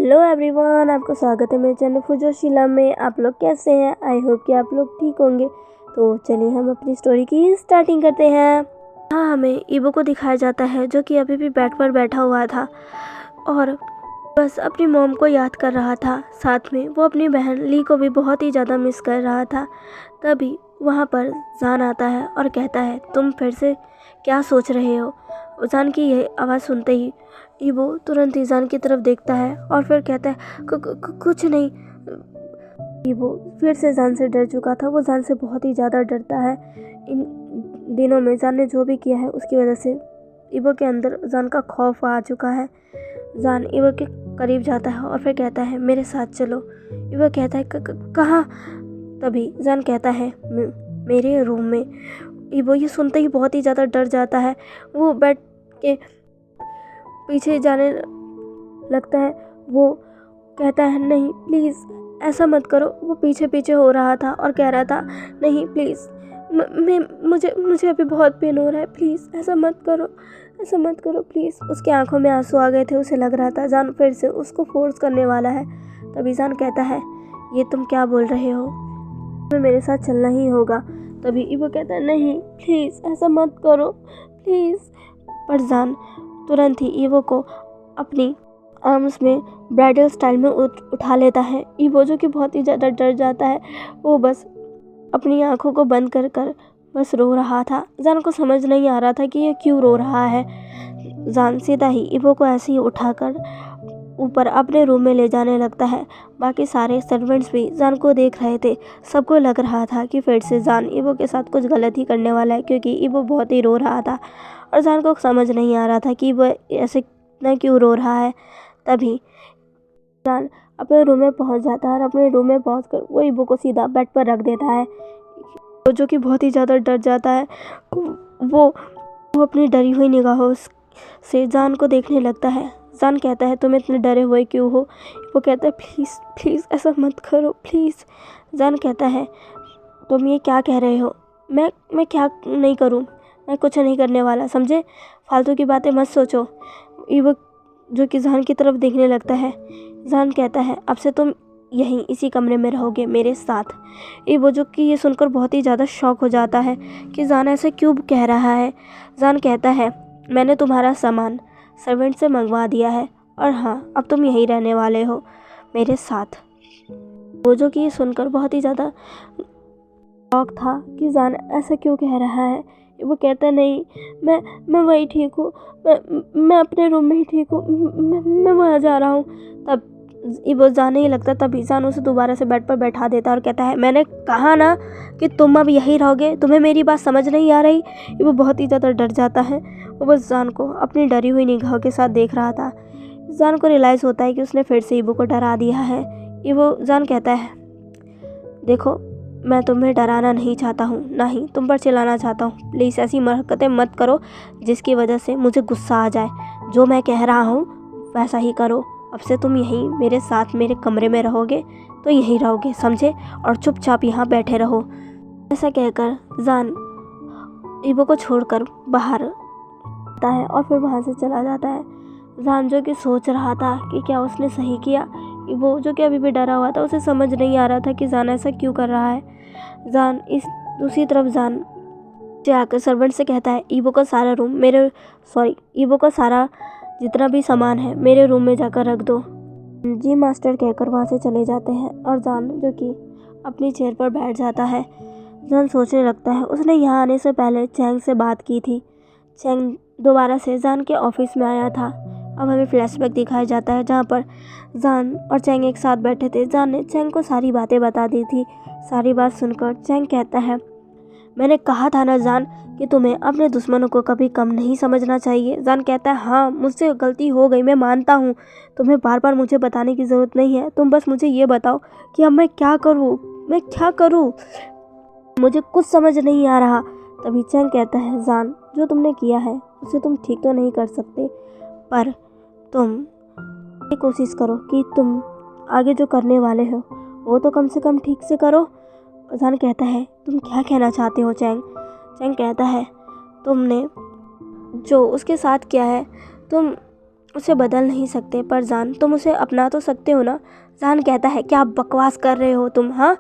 Hello everyone, आपको स्वागत है मेरे चैनल फुजोशीला में। आप लोग कैसे हैं? आई होप कि आप लोग ठीक होंगे। तो चलिए हम अपनी स्टोरी की स्टार्टिंग करते हैं। हाँ, हमें ईवो को दिखाया जाता है जो कि अभी भी बेड पर बैठा हुआ था और बस अपनी मॉम को याद कर रहा था। साथ में वो अपनी बहन ली को भी बहुत ही ज़्यादा मिस कर रहा था। तभी वहाँ पर जान आता है और कहता है, तुम फिर से क्या सोच रहे हो? जान की यह आवाज़ सुनते ही ईवो तुरंत ही जान की तरफ देखता है और फिर कहता है, कुछ नहीं। ईवो फिर से जान से डर चुका था। वो जान से बहुत ही ज़्यादा डरता है। इन दिनों में जान ने जो भी किया है उसकी वजह से ईवो के अंदर जान का खौफ आ चुका है। जान ईवो के करीब जाता है और फिर कहता है, मेरे साथ चलो। ईवो कहता है, कहाँ? तभी जान कहता है, मेरे रूम में। ईवो ये सुनते ही बहुत ही ज़्यादा डर जाता है। वो बेड के पीछे जाने लगता है। वो कहता है, नहीं प्लीज़ ऐसा मत करो। वो पीछे पीछे हो रहा था और कह रहा था, नहीं प्लीज़, मुझे अभी बहुत पेन हो रहा है, प्लीज़ ऐसा मत करो प्लीज़। उसकी आंखों में आंसू आ गए थे। उसे लग रहा था जान फिर से उसको फोर्स करने वाला है। तभी जान कहता है, ये तुम क्या बोल रहे हो? तुम्हें मेरे साथ चलना ही होगा। तभी ईवो कहता है, नहीं प्लीज़ ऐसा मत करो प्लीज़। पर जान तुरंत ही ईवो को अपनी आर्म्स में ब्राइडल स्टाइल में उठा लेता है। ईवो जो कि बहुत ही ज़्यादा डर जाता है, वो बस अपनी आंखों को बंद कर कर बस रो रहा था। जान को समझ नहीं आ रहा था कि ये क्यों रो रहा है। जान सीधा ही ईवो को ऐसे ही उठाकर ऊपर अपने रूम में ले जाने लगता है। बाकी सारे सर्वेंट्स भी जान को देख रहे थे। सबको लग रहा था कि फिर से जान ईवो के साथ कुछ गलत ही करने वाला है, क्योंकि ईवो बहुत ही रो रहा था और जान को समझ नहीं आ रहा था कि वो ऐसे न क्यों रो रहा है। तभी जान अपने रूम में पहुंच जाता है और अपने रूम में पहुंचकर वो ईवो को सीधा बेड पर रख देता है। वो जो कि बहुत ही ज़्यादा डर जाता है। वो अपनी डरी हुई निगाहों से जान को देखने लगता है। जान कहता है, तुम इतने डरे हुए क्यों हो? वो कहता है, प्लीज़ ऐसा मत करो प्लीज़। जान कहता है, तुम ये क्या कह रहे हो? मैं क्या नहीं करूं? मैं कुछ नहीं करने वाला, समझे? फालतू की बातें मत सोचो। ईवो जो कि जान की तरफ देखने लगता है। जान कहता है, अब से तुम यहीं इसी कमरे में रहोगे मेरे साथ। ईवो जो कि ये सुनकर बहुत ही ज़्यादा शॉक हो जाता है कि जान ऐसे क्यों कह रहा है। जान कहता है, मैंने तुम्हारा सामान सर्वेंट से मंगवा दिया है और हाँ, अब तुम यहीं रहने वाले हो मेरे साथ। वो जो कि ये सुनकर बहुत ही ज़्यादा शॉक था कि जान ऐसा क्यों कह रहा है। वो कहता, नहीं मैं वही ठीक हूँ, मैं अपने रूम में ही ठीक हूँ, मैं वहाँ जा रहा हूँ। तब वो जाने ही लगता। तभी जान उसे दोबारा से बेड पर बैठा देता और कहता है, मैंने कहा ना कि तुम अब यहीं रहोगे, तुम्हें मेरी बात समझ नहीं आ रही? वो बहुत ही ज़्यादा डर जाता है। वो बस जान को अपनी डरी हुई निगाहों के साथ देख रहा था। जान को रियलाइज़ होता है कि उसने फिर से ईवो को डरा दिया है। ईवो जान कहता है, देखो मैं तुम्हें डराना नहीं चाहता हूँ, ना ही तुम पर चिल्लाना चाहता हूँ। प्लीज़ ऐसी हरकतें मत करो जिसकी वजह से मुझे गुस्सा आ जाए। जो मैं कह रहा हूँ वैसा ही करो। अब से तुम यहीं मेरे साथ मेरे कमरे में रहोगे तो यहीं रहोगे, समझे? और चुपचाप यहाँ बैठे रहो। ऐसा कहकर जान ईवो को छोड़कर बाहर आता है और फिर वहाँ से चला जाता है। जान जो कि सोच रहा था कि क्या उसने सही किया। वो जो कि अभी भी डरा हुआ था, उसे समझ नहीं आ रहा था कि जान ऐसा क्यों कर रहा है। जान इस दूसरी तरफ जान आकर सर्वेंट से कहता है, ईवो का सारा रूम ईवो का सारा जितना भी सामान है मेरे रूम में जाकर रख दो। जी मास्टर कहकर वहाँ से चले जाते हैं और जान जो कि अपनी चेयर पर बैठ जाता है। जान सोचने लगता है, उसने यहाँ आने से पहले चैंग से बात की थी। चैंग दोबारा से जान के ऑफिस में आया था। अब हमें फ्लैशबैक दिखाया जाता है जहाँ पर जान और चैंग एक साथ बैठे थे। जान ने चैंग को सारी बातें बता दी थी। सारी बात सुनकर चैंग कहता है, मैंने कहा था ना जान कि तुम्हें अपने दुश्मनों को कभी कम नहीं समझना चाहिए। जान कहता है, हाँ मुझसे गलती हो गई, मैं मानता हूँ। तुम्हें बार बार मुझे बताने की ज़रूरत नहीं है। तुम बस मुझे ये बताओ कि अब मैं क्या करूँ? मुझे कुछ समझ नहीं आ रहा। तभी चैंग कहता है, जान जो तुमने किया है उसे तुम ठीक तो नहीं कर सकते, पर तुम ये कोशिश करो कि तुम आगे जो करने वाले हो वो तो कम से कम ठीक से करो। जान कहता है, तुम क्या कहना चाहते हो चैंग? चैंग कहता है, तुमने जो उसके साथ किया है तुम उसे बदल नहीं सकते, पर जान तुम उसे अपना तो सकते हो ना। जान कहता है क्या बकवास कर रहे हो तुम, हाँ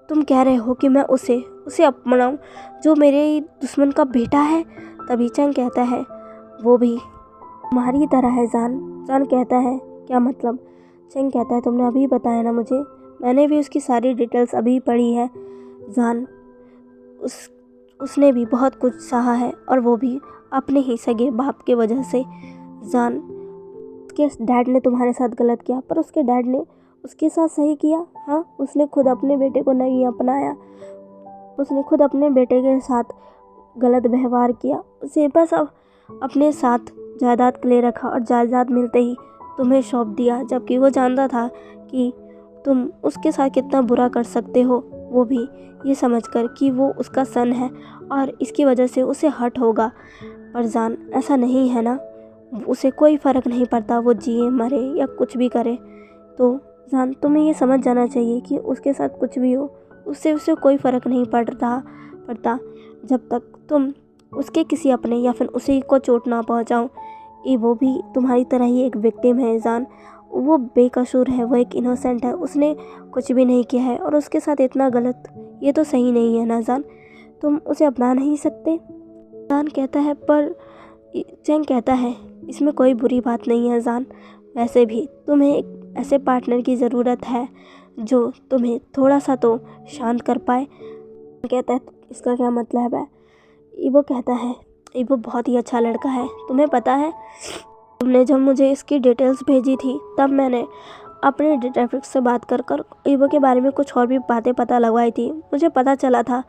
तुम कह रहे हो कि मैं उसे अपनाऊं जो मेरे दुश्मन का बेटा है। तभी चैंग कहता है वो भी तुम्हारी तरह है जान। जान कहता है क्या मतलब। चैंग कहता है तुमने अभी बताया ना मुझे, मैंने भी उसकी सारी डिटेल्स अभी पढ़ी है। जान उसने भी बहुत कुछ सहा है, और वो भी अपने ही सगे बाप के वजह से। जान उसके डैड ने तुम्हारे साथ गलत किया, पर उसके डैड ने उसके साथ सही किया। हाँ उसने खुद अपने बेटे को नहीं अपनाया, उसने खुद अपने बेटे के साथ गलत व्यवहार किया, उसे बस अब अपने साथ जायदाद के लिए रखा और जायदाद मिलते ही तुम्हें सौंप दिया, जबकि वो जानता था कि तुम उसके साथ कितना बुरा कर सकते हो, वो भी ये समझकर कि वो उसका सन है और इसकी वजह से उसे हर्ट होगा। पर जान ऐसा नहीं है ना, उसे कोई फ़र्क नहीं पड़ता वो जिए मरे या कुछ भी करे। तो जान तुम्हें ये समझ जाना चाहिए कि उसके साथ कुछ भी हो, उससे उसे कोई फ़र्क नहीं पड़ता जब तक तुम उसके किसी अपने या फिर उसी को चोट ना पहुंचाओ। ये वो भी तुम्हारी तरह ही एक विक्टिम है जान, वो बेकसूर है, वो एक इनोसेंट है, उसने कुछ भी नहीं किया है और उसके साथ इतना गलत, ये तो सही नहीं है ना जान, तुम उसे अपना नहीं सकते। जान कहता है पर चैंग कहता है इसमें कोई बुरी बात नहीं है जान, वैसे भी तुम्हें एक ऐसे पार्टनर की ज़रूरत है जो तुम्हें थोड़ा सा तो शांत कर पाए। कहता है इसका क्या मतलब है। ईवो कहता है ईवो बहुत ही अच्छा लड़का है, तुम्हें पता है तुमने जब मुझे इसकी डिटेल्स भेजी थी तब मैंने अपने डिटेक्टिव से बात कर ईवो के बारे में कुछ और भी बातें पता लगवाई थी। मुझे पता चला था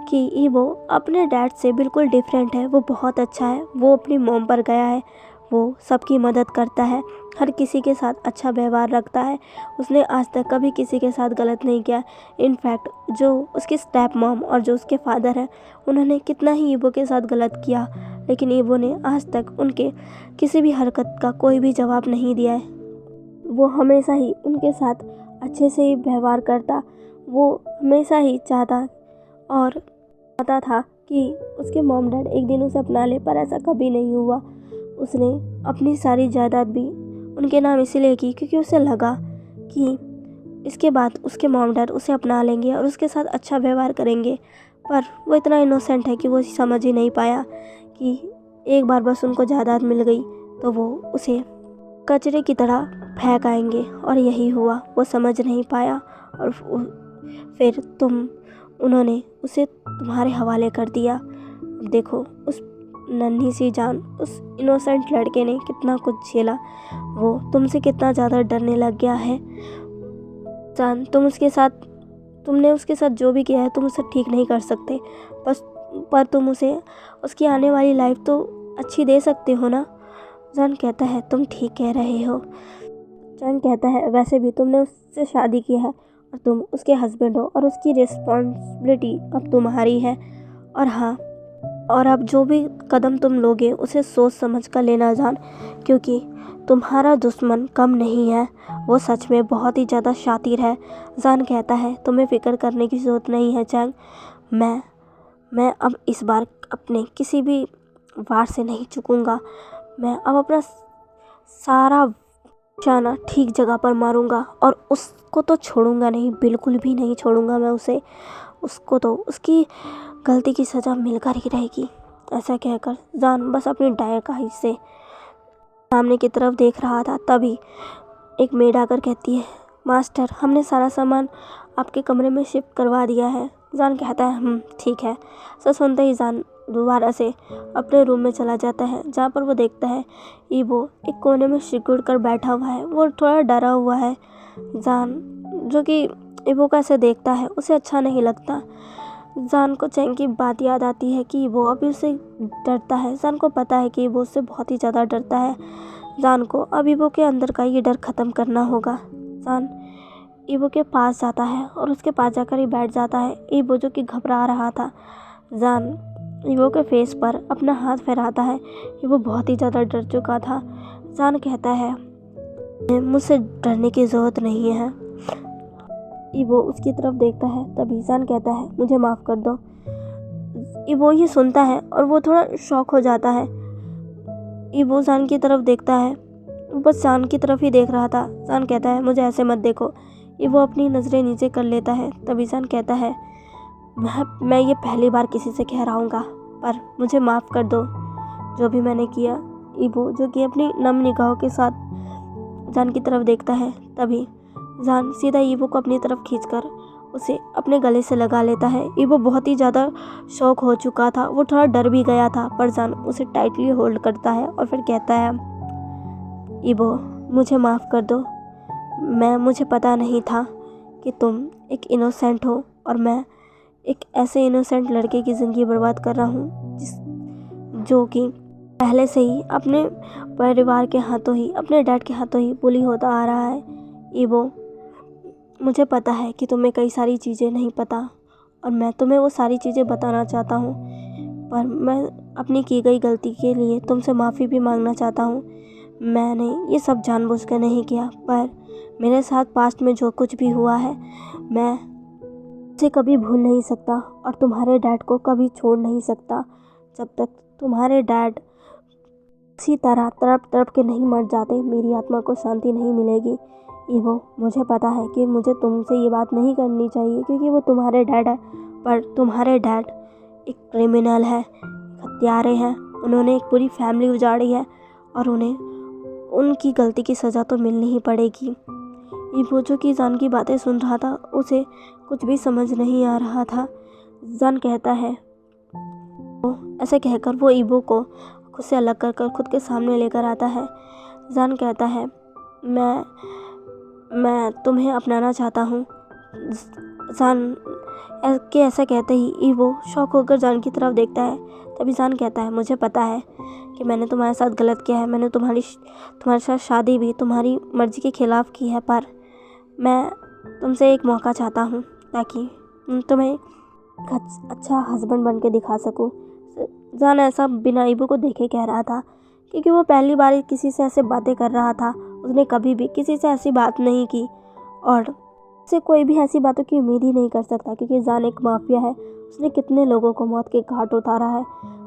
कि ईवो अपने डैड से बिल्कुल डिफरेंट है, वो बहुत अच्छा है, वो अपनी मॉम पर गया है, वो सबकी मदद करता है, हर किसी के साथ अच्छा व्यवहार रखता है, उसने आज तक कभी किसी के साथ गलत नहीं किया। इनफैक्ट जो उसकी स्टेप मॉम और जो उसके फादर हैं उन्होंने कितना ही ईवो के साथ गलत किया, लेकिन ईवो ने आज तक उनके किसी भी हरकत का कोई भी जवाब नहीं दिया है। वो हमेशा ही उनके साथ अच्छे से ही व्यवहार करता, वो हमेशा ही चाहता था कि उसके मॉम डैड एक दिन उसे अपना ले, पर ऐसा कभी नहीं हुआ। उसने अपनी सारी जायदाद भी उनके नाम इसीलिए की क्योंकि उसे लगा कि इसके बाद उसके मॉम डैड उसे अपना लेंगे और उसके साथ अच्छा व्यवहार करेंगे, पर वो इतना इनोसेंट है कि वो समझ ही नहीं पाया कि एक बार बस उनको जायदाद मिल गई तो वो उसे कचरे की तरह फेंक आएंगे, और यही हुआ, वो समझ नहीं पाया और फिर उन्होंने उसे तुम्हारे हवाले कर दिया। देखो उस नन्ही सी जान, उस इनोसेंट लड़के ने कितना कुछ झेला, वो तुमसे कितना ज़्यादा डरने लग गया है जान। तुमने उसके साथ जो भी किया है तुम उसे ठीक नहीं कर सकते, पर तुम उसे उसकी आने वाली लाइफ तो अच्छी दे सकते हो ना। जान कहता है तुम ठीक कह रहे हो। जान कहता है वैसे भी तुमने उससे शादी की है और तुम उसके हस्बैंड हो और उसकी रिस्पॉन्सिबिलिटी अब तुम्हारी है। और हाँ, और अब जो भी कदम तुम लोगे उसे सोच समझ कर लेना जान, क्योंकि तुम्हारा दुश्मन कम नहीं है, वो सच में बहुत ही ज़्यादा शातिर है। जान कहता है तुम्हें फ़िक्र करने की ज़रूरत नहीं है चैंग, मैं अब इस बार अपने किसी भी वार से नहीं चूकूंगा। मैं अब अपना सारा निशाना ठीक जगह पर मारूंगा और उसको तो छोड़ूंगा नहीं, बिल्कुल भी नहीं छोड़ूंगा मैं उसको तो उसकी गलती की सज़ा मिलकर ही रहेगी। ऐसा कहकर जान बस अपनी डायर का हिस्से सामने की तरफ देख रहा था, तभी एक मेड आकर कहती है मास्टर हमने सारा सामान आपके कमरे में शिफ्ट करवा दिया है। जान कहता है ठीक है। सो सुनते ही जान दोबारा से अपने रूम में चला जाता है, जहाँ पर वो देखता है ईवो एक कोने में सिकुड़ कर बैठा हुआ है, वो थोड़ा डरा हुआ है। जान जो कि ईवो का ऐसे देखता है उसे अच्छा नहीं लगता। जान को चैंग की बात याद आती है कि वो अभी उससे डरता है। जान को पता है कि वो उससे बहुत ही ज़्यादा डरता है। जान को अब ईवो के अंदर का ये डर ख़त्म करना होगा। जान ईवो के पास जाता है और उसके पास जाकर ही बैठ जाता है। ईवो जो कि घबरा रहा था, जान ईवो के फेस पर अपना हाथ फहराता है। ईवो बहुत ही ज़्यादा डर चुका था। जान कहता है मुझसे डरने की ज़रूरत नहीं है। ईवो उसकी तरफ देखता है, तभी जान कहता है मुझे माफ़ कर दो। ईवो ये सुनता है और वो थोड़ा शॉक हो जाता है। ईवो जान की तरफ देखता है बस जान की तरफ ही देख रहा था। जान कहता है मुझे ऐसे मत देखो। ईवो अपनी नज़रें नीचे कर लेता है। तभी जान कहता है मैं ये पहली बार किसी से कह रहा हूँगा, पर मुझे माफ़ कर दो जो भी मैंने किया। ईवो जो कि अपनी नम निगाहों के साथ जान की तरफ देखता है। तभी जान सीधा ईवो को अपनी तरफ खींचकर उसे अपने गले से लगा लेता है। ईवो बहुत ही ज़्यादा शॉक हो चुका था, वो थोड़ा डर भी गया था, पर जान उसे टाइटली होल्ड करता है और फिर कहता है ईवो मुझे माफ़ कर दो, मुझे पता नहीं था कि तुम एक इनोसेंट हो और मैं एक ऐसे इनोसेंट लड़के की ज़िंदगी बर्बाद कर रहा हूँ जो कि पहले से ही अपने परिवार के हाथों ही, अपने डैड के हाथों ही बुली होता आ रहा है। ईवो मुझे पता है कि तुम्हें कई सारी चीज़ें नहीं पता और मैं तुम्हें वो सारी चीज़ें बताना चाहता हूँ, पर मैं अपनी की गई गलती के लिए तुमसे माफ़ी भी मांगना चाहता हूँ। मैंने ये सब जानबूझकर नहीं किया, पर मेरे साथ पास्ट में जो कुछ भी हुआ है मैं उसे कभी भूल नहीं सकता और तुम्हारे डैड को कभी छोड़ नहीं सकता। जब तक तुम्हारे डैड इसी तरह तड़प तड़प के नहीं मर जाते, मेरी आत्मा को शांति नहीं मिलेगी। ईवो मुझे पता है कि मुझे तुमसे ये बात नहीं करनी चाहिए क्योंकि वो तुम्हारे डैड है, पर तुम्हारे डैड एक क्रिमिनल है, हत्यारे हैं। उन्होंने एक पूरी फैमिली उजाड़ी है और उन्हें उनकी गलती की सज़ा तो मिलनी ही पड़ेगी। ईवो जो कि जान की बातें सुन रहा था, उसे कुछ भी समझ नहीं आ रहा था। जान कहता है ऐसे कहकर वो ईवो को खुद से अलग कर खुद के सामने लेकर आता है। जान कहता है मैं तुम्हें अपनाना चाहता हूँ। जान के ऐसा कहते ही ईवो शॉक होकर जान की तरफ देखता है। तभी जान कहता है मुझे पता है कि मैंने तुम्हारे साथ गलत किया है, मैंने तुम्हारे साथ शादी भी तुम्हारी मर्ज़ी के ख़िलाफ़ की है, पर मैं तुमसे एक मौका चाहता हूँ ताकि तुम्हें अच्छा हस्बैंड बन के दिखा सकूँ। जान ऐसा बिना ईवो को देखे कह रहा था क्योंकि वो पहली बार किसी से ऐसे बातें कर रहा था। उसने कभी भी किसी से ऐसी बात नहीं की और उससे कोई भी ऐसी बातों की उम्मीद ही नहीं कर सकता क्योंकि जान एक माफिया है। उसने कितने लोगों को मौत के घाट उतारा है,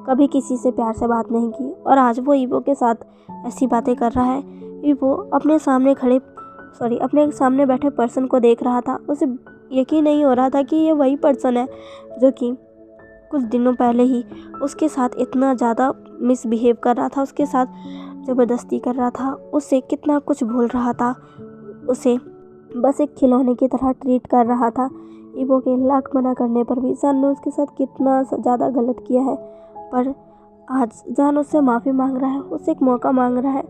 कभी किसी से प्यार से बात नहीं की और आज वो ईवो के साथ ऐसी बातें कर रहा है। ईवो अपने सामने बैठे पर्सन को देख रहा था। उसे यकीन नहीं हो रहा था कि ये वही पर्सन है जो कि कुछ दिनों पहले ही उसके साथ इतना ज़्यादा मिसबिहेव कर रहा था, उसके साथ ज़बरदस्ती कर रहा था, उससे कितना कुछ भूल रहा था, उसे बस एक खिलौने की तरह ट्रीट कर रहा था। ईवो के लाख मना करने पर भी जान ने उसके साथ कितना ज़्यादा गलत किया है, पर आज जान उससे माफ़ी मांग रहा है, उससे एक मौका मांग रहा है।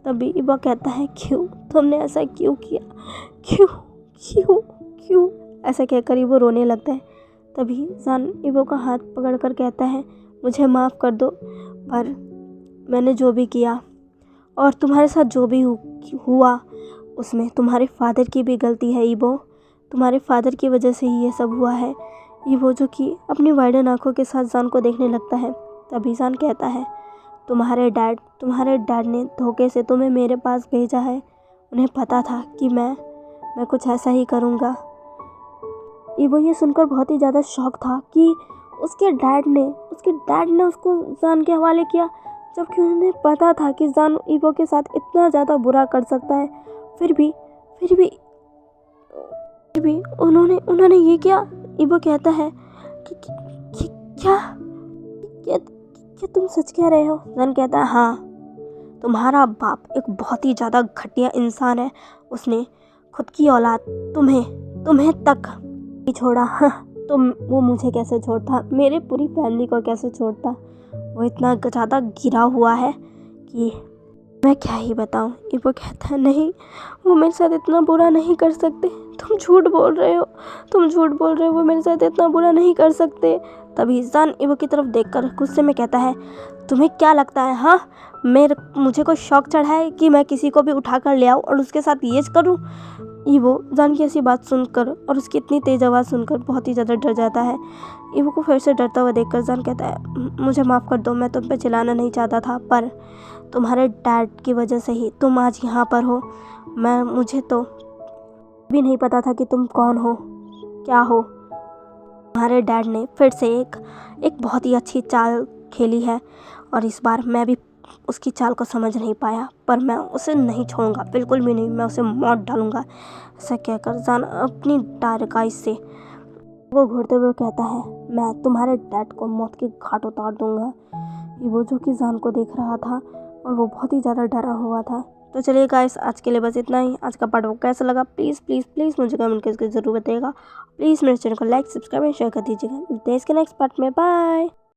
तभी ईवो कहता है क्यों तुमने ऐसा क्यों किया, क्यों क्यों क्यों ऐसा कहकर ईवो रोने लगता है। तभी जान ईवो का हाथ पकड़कर कहता है मुझे माफ़ कर दो, पर मैंने जो भी किया और तुम्हारे साथ जो भी हुआ उसमें तुम्हारे फादर की भी गलती है। ईवो तुम्हारे फादर की वजह से ही ये सब हुआ है। ईवो जो कि अपनी वाइडन आंखों के साथ जान को देखने लगता है। तभी जान कहता है तुम्हारे डैड ने धोखे से तुम्हें मेरे पास भेजा है, उन्हें पता था कि मैं कुछ ऐसा ही करूँगा। ईवो ये सुनकर बहुत ही ज़्यादा शॉक था कि उसके डैड ने उसको जान के हवाले किया, जबकि उन्हें पता था कि जान ईवो के साथ इतना ज़्यादा बुरा कर सकता है। फिर भी उन्होंने ये किया। ईवो कहता है कि क्या तुम सच कह रहे हो? जान कहता है हाँ, तुम्हारा बाप एक बहुत ही ज़्यादा घटिया इंसान है, उसने खुद की औलाद तुम्हें तक नहीं छोड़ा। हाँ, वो मुझे कैसे छोड़ता, मेरे पूरी फैमिली को कैसे छोड़ता। वो इतना ज़्यादा गिरा हुआ है कि मैं क्या ही बताऊं। ईवो कहता है नहीं, वो मेरे साथ इतना बुरा नहीं कर सकते, तुम झूठ बोल रहे हो, वो मेरे साथ इतना बुरा नहीं कर सकते। तभी जान ईवो की तरफ देखकर गुस्से में कहता है तुम्हें क्या लगता है, हाँ मुझे कोई शौक चढ़ा है कि मैं किसी को भी उठा कर ले आऊँ और उसके साथ ये करूँ? ईवो जान की ऐसी बात सुनकर और उसकी इतनी तेज़ आवाज़ सुनकर बहुत ही ज़्यादा डर जाता है। ईवो को फिर से डरता हुआ देखकर जान कहता है मुझे माफ़ कर दो, मैं तुम पे चिल्लाना नहीं चाहता था, पर तुम्हारे डैड की वजह से ही तुम आज यहाँ पर हो। मुझे तो भी नहीं पता था कि तुम कौन हो, क्या हो। तुम्हारे डैड ने फिर से एक बहुत ही अच्छी चाल खेली है और इस बार मैं भी उसकी चाल को समझ नहीं पाया, पर मैं उसे नहीं छोड़ूंगा, बिल्कुल भी नहीं। मैं उसे मार डालूंगा। ऐसा कहकर जान अपनी डायरकाई से वो घूरते हुए कहता है, मैं तुम्हारे डैड को मौत के घाट उतार दूंगा। वो जो कि जान को देख रहा था और वो बहुत ही ज़्यादा डरा हुआ था। तो चलिए गाइस, आज के लिए बस इतना ही। आज का पार्ट वो कैसा लगा प्लीज़ प्लीज़ प्लीज़ मुझे कमेंट करके ज़रूर बताइएगा। प्लीज़ मेरे चैनल को लाइक सब्सक्राइब एंड शेयर कर दीजिएगा। मिलते हैं इसके नेक्स्ट पार्ट में। बाय।